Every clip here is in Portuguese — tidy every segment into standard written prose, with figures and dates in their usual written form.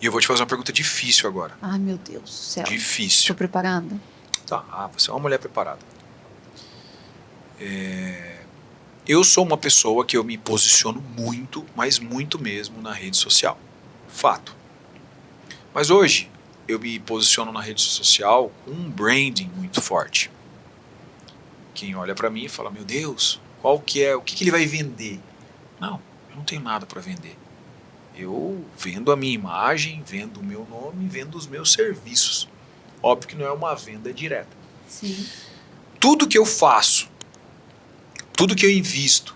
E eu vou te fazer uma pergunta difícil agora. Ai, meu Deus do céu. Difícil. Tô preparada? Tá, você é uma mulher preparada. Eu sou uma pessoa que eu me posiciono muito, mas muito mesmo na rede social. Fato. Mas hoje, eu me posiciono na rede social com um branding muito forte. Quem olha pra mim e fala, meu Deus, o que ele vai vender? Não, eu não tenho nada para vender. Eu vendo a minha imagem, vendo o meu nome, vendo os meus serviços. Óbvio que não é uma venda direta. Sim. Tudo que eu faço, tudo que eu invisto,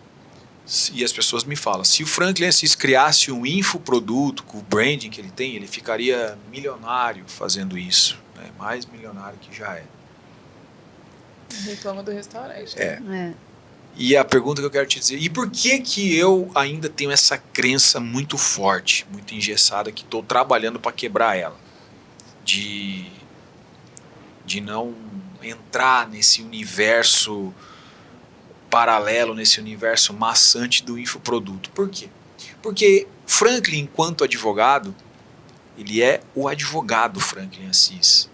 e as pessoas me falam, se o Franklin Assis criasse um infoproduto com o branding que ele tem, ele ficaria milionário fazendo isso. Né? Mais milionário que já é. Reclama do restaurante. É. E a pergunta que eu quero te dizer, e por que eu ainda tenho essa crença muito forte, muito engessada, que estou trabalhando para quebrar ela? De não entrar nesse universo paralelo, nesse universo maçante do infoproduto. Por quê? Porque Franklin, enquanto advogado, ele é o advogado Franklin Assis.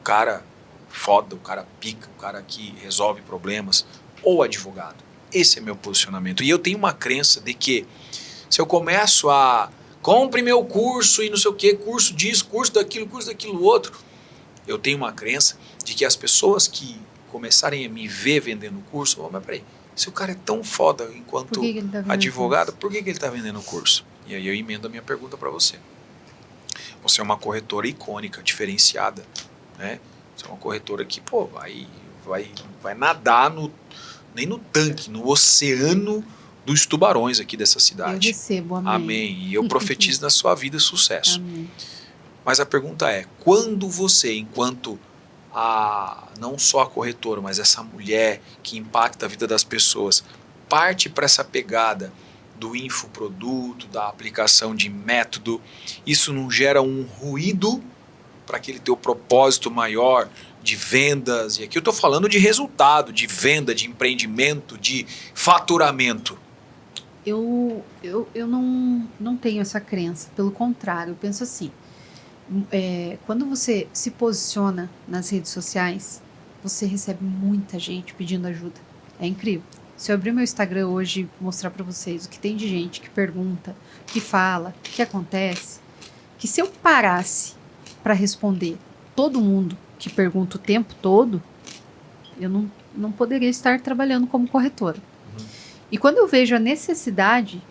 O cara foda, o cara pica, o cara que resolve problemas, ou advogado. Esse é meu posicionamento. E eu tenho uma crença de que se eu começo a compre meu curso e não sei o que, curso disso, curso daquilo outro, eu tenho uma crença de que as pessoas que começarem a me ver vendendo o curso, mas peraí, se o cara é tão foda enquanto advogado, por que ele está vendendo o curso? E aí eu emendo a minha pergunta para você. Você é uma corretora icônica, diferenciada, né? Você é uma corretora que, pô, vai nadar nem no tanque, no oceano dos tubarões aqui dessa cidade. Eu recebo, amém. Amém. E eu profetizo na sua vida sucesso. Amém. Mas a pergunta é, quando você, enquanto não só a corretora, mas essa mulher que impacta a vida das pessoas, parte para essa pegada do infoproduto, da aplicação de método, isso não gera um ruído para aquele teu propósito maior de vendas? E aqui eu estou falando de resultado, de venda, de empreendimento, de faturamento. Eu não tenho essa crença, pelo contrário, eu penso assim, quando você se posiciona nas redes sociais, você recebe muita gente pedindo ajuda, é incrível. Se eu abrir meu Instagram hoje e mostrar para vocês o que tem de gente que pergunta, que fala, que acontece, que se eu parasse para responder todo mundo que pergunta o tempo todo, eu não poderia estar trabalhando como corretora. E quando eu vejo a necessidade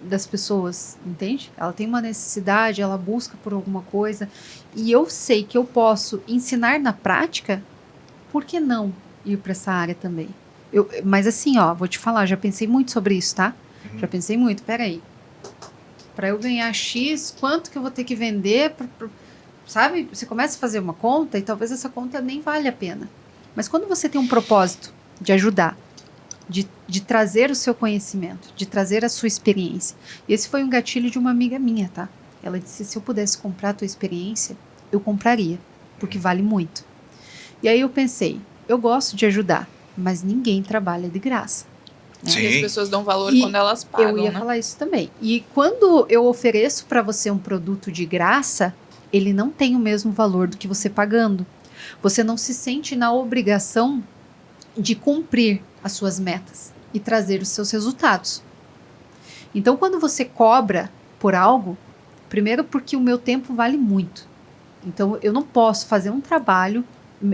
das pessoas, entende? Ela tem uma necessidade, ela busca por alguma coisa, e eu sei que eu posso ensinar na prática, por que não ir para essa área também? Mas assim, vou te falar, já pensei muito sobre isso, tá? Já pensei muito, peraí. Para eu ganhar X, quanto que eu vou ter que vender? Sabe? Você começa a fazer uma conta e talvez essa conta nem vale a pena. Mas quando você tem um propósito de ajudar, de trazer o seu conhecimento, de trazer a sua experiência. Esse foi um gatilho de uma amiga minha, tá? Ela disse, se eu pudesse comprar a tua experiência, eu compraria, porque vale muito. E aí eu pensei, eu gosto de ajudar, mas ninguém trabalha de graça. Né? E as pessoas dão valor quando elas pagam, eu ia falar isso também. E quando eu ofereço para você um produto de graça, ele não tem o mesmo valor do que você pagando. Você não se sente na obrigação de cumprir as suas metas e trazer os seus resultados. Então, quando você cobra por algo, primeiro porque o meu tempo vale muito. Então, eu não posso fazer um trabalho,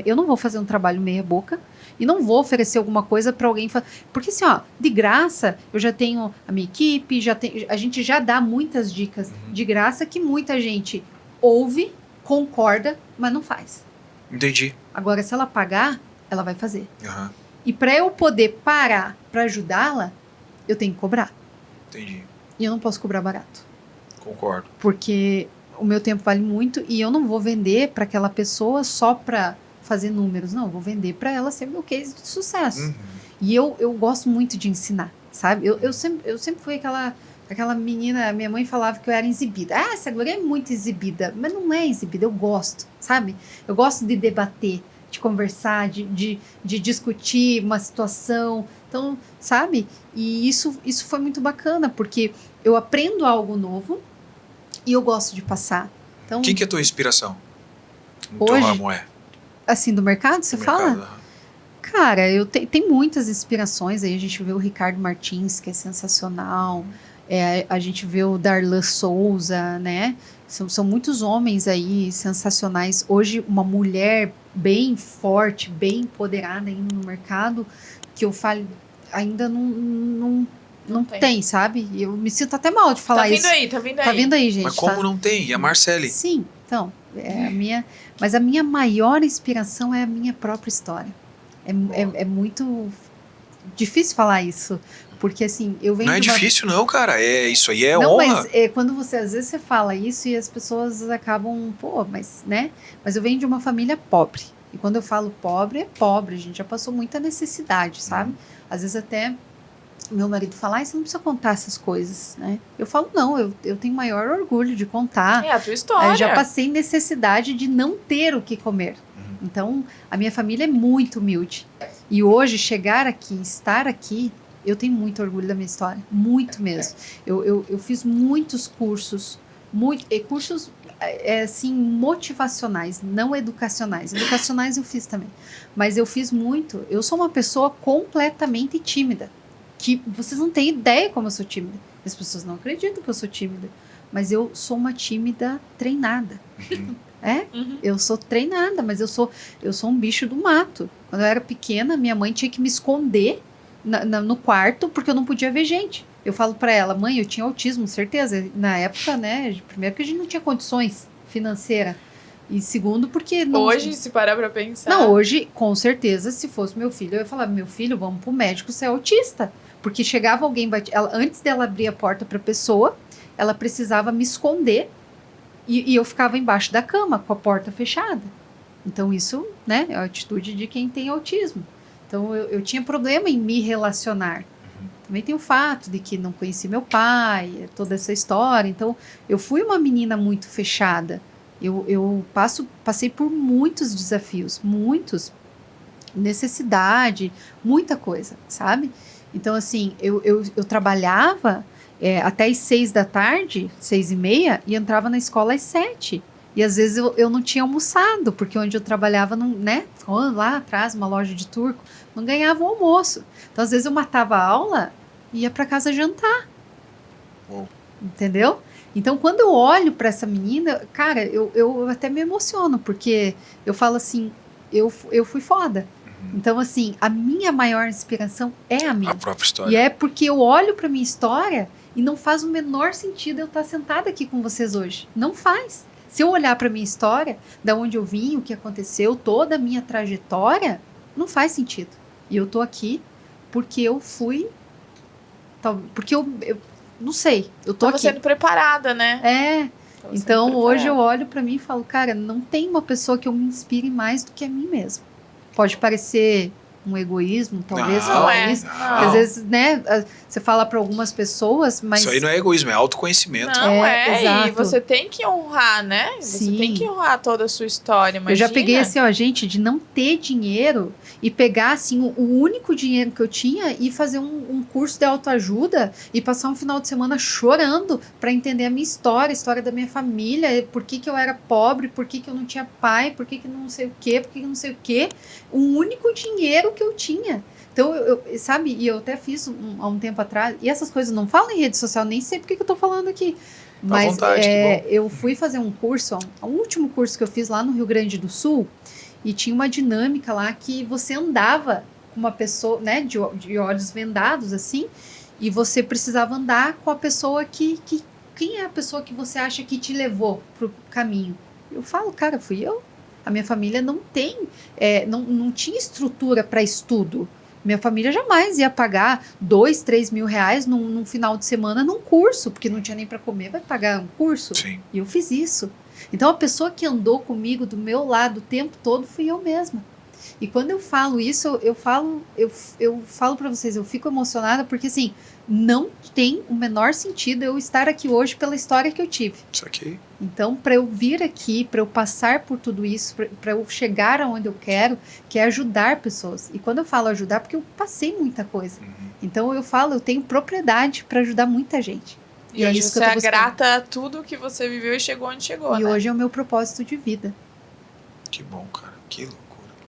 eu não vou fazer um trabalho meia boca e não vou oferecer alguma coisa para alguém. Porque assim, de graça, eu já tenho a minha equipe, a gente já dá muitas dicas de graça que muita gente ouve, concorda, mas não faz. Entendi. Agora, se ela pagar, ela vai fazer. Uhum. E para eu poder parar para ajudá-la, eu tenho que cobrar. Entendi. E eu não posso cobrar barato. Concordo. Porque o meu tempo vale muito e eu não vou vender para aquela pessoa só para fazer números. Não, eu vou vender para ela ser meu case de sucesso. Uhum. E eu gosto muito de ensinar, sabe? Eu sempre fui aquela menina, minha mãe falava que eu era exibida. Ah, essa guria é muito exibida. Mas não é exibida, eu gosto, sabe? Eu gosto de debater, de conversar, de discutir uma situação. Então, sabe? E isso foi muito bacana, porque eu aprendo algo novo e eu gosto de passar. Então, Quem que é a tua inspiração? No teu Hoje? ramo é? assim, do mercado, você No fala? mercado, aham. Cara, tem muitas inspirações aí. A gente vê o Ricardo Martins, que é sensacional. A gente vê o Darlan Souza, né? São muitos homens aí sensacionais. Hoje, uma mulher bem forte, bem empoderada ainda no mercado, que eu falo, ainda não tem, sabe? E eu me sinto até mal de falar Tá vindo isso. aí, tá vindo aí. Tá vindo aí, gente. Mas como tá? não tem? E a Marcele? Sim, então, mas a minha maior inspiração é a minha própria história. É muito difícil falar isso, porque assim, eu venho Não é de uma... difícil não, cara. Isso aí é Não, honra. mas quando você, às vezes você fala isso e as pessoas acabam, pô, mas, né? Mas eu venho de uma família pobre, e quando eu falo pobre, é pobre, a gente já passou muita necessidade, sabe? Às vezes até meu marido fala, você não precisa contar essas coisas, né? Eu falo, não, eu tenho maior orgulho de contar. É a tua história. Eu já passei necessidade de não ter o que comer. Então, a minha família é muito humilde. E hoje, chegar aqui, estar aqui, eu tenho muito orgulho da minha história. Muito mesmo. Eu fiz muitos cursos, cursos assim, motivacionais, não educacionais. Educacionais eu fiz também. Mas eu fiz muito. Eu sou uma pessoa completamente tímida. Que vocês não têm ideia como eu sou tímida. As pessoas não acreditam que eu sou tímida. Mas eu sou uma tímida treinada. Eu sou treinada, mas eu sou um bicho do mato. Quando eu era pequena, minha mãe tinha que me esconder no quarto porque eu não podia ver gente. Eu falo pra ela, mãe, eu tinha autismo, certeza. Na época, né, primeiro que a gente não tinha condições financeiras. E segundo, porque... Hoje, se parar pra pensar... Não, hoje, com certeza, se fosse meu filho, eu ia falar, meu filho, vamos pro médico, você é autista. Porque chegava alguém, antes dela abrir a porta pra pessoa, ela precisava me esconder e eu ficava embaixo da cama, com a porta fechada. Então isso, né, é a atitude de quem tem autismo. Então eu tinha problema em me relacionar. Também tem o fato de que não conheci meu pai, toda essa história. Então eu fui uma menina muito fechada. Eu passei por muitos desafios, muitos, necessidade, muita coisa, sabe? Então, assim, eu trabalhava até às 6 da tarde, 6h30, e entrava na escola às 7. E às vezes eu não tinha almoçado, porque onde eu trabalhava, não, né? Lá atrás, uma loja de turco, não ganhava o almoço. Então, às vezes eu matava a aula e ia para casa jantar. Uou. Entendeu? Então, quando eu olho para essa menina, cara, eu até me emociono, porque eu falo assim, eu fui foda. Então, assim, a minha maior inspiração é a minha. A própria história. E é porque eu olho para minha história e não faz o menor sentido eu estar sentada aqui com vocês hoje. Não faz. Se eu olhar para minha história, da onde eu vim, o que aconteceu, toda a minha trajetória, não faz sentido. E eu tô aqui porque eu fui... Porque eu não sei, eu tô Tava aqui. sendo preparada, né? Tava sendo Então hoje eu preparada. olho pra mim e falo, cara, não tem uma pessoa que eu me inspire mais do que a mim mesma. Pode parecer um egoísmo, talvez, Não, falar é, isso. não. Às vezes, né, você fala pra algumas pessoas, mas... Isso aí não é egoísmo, é autoconhecimento. Não, e exato. você tem que honrar, né? Você Sim. tem que honrar toda a sua história, imagina. Eu já peguei assim, ó, gente, de não ter dinheiro e pegar, assim, o único dinheiro que eu tinha e fazer um curso de autoajuda e passar um final de semana chorando pra entender a minha história, a história da minha família, por que eu era pobre, por que eu não tinha pai, por que não sei o quê, por que não sei o quê. O único dinheiro que eu tinha. Então, sabe, e eu até fiz há um tempo atrás, e essas coisas não falam em rede social, nem sei porque que eu tô falando aqui. Mas vontade, que bom. eu fui fazer um curso, ó, o último curso que eu fiz lá no Rio Grande do Sul, e tinha uma dinâmica lá que você andava com uma pessoa, né, de olhos vendados, assim, e você precisava andar com a pessoa quem é a pessoa que você acha que te levou pro caminho? Eu falo, cara, fui eu. A minha família não tem, não tinha estrutura para estudo. Minha família jamais ia pagar 2, 3 mil reais num final de semana num curso, porque não tinha nem para comer, vai pagar um curso? Sim. E eu fiz isso. Então a pessoa que andou comigo do meu lado o tempo todo fui eu mesma. E quando eu falo isso, eu falo para vocês, eu fico emocionada porque assim, não tem o menor sentido eu estar aqui hoje pela história que eu tive. Isso aqui. Então, para eu vir aqui, para eu passar por tudo isso, para eu chegar aonde eu quero, que é ajudar pessoas. E quando eu falo ajudar, porque eu passei muita coisa. Então eu falo, eu tenho propriedade para ajudar muita gente. E hoje você é grata a tudo que você viveu e chegou onde chegou, E hoje é o meu propósito de vida. Que bom, cara. Que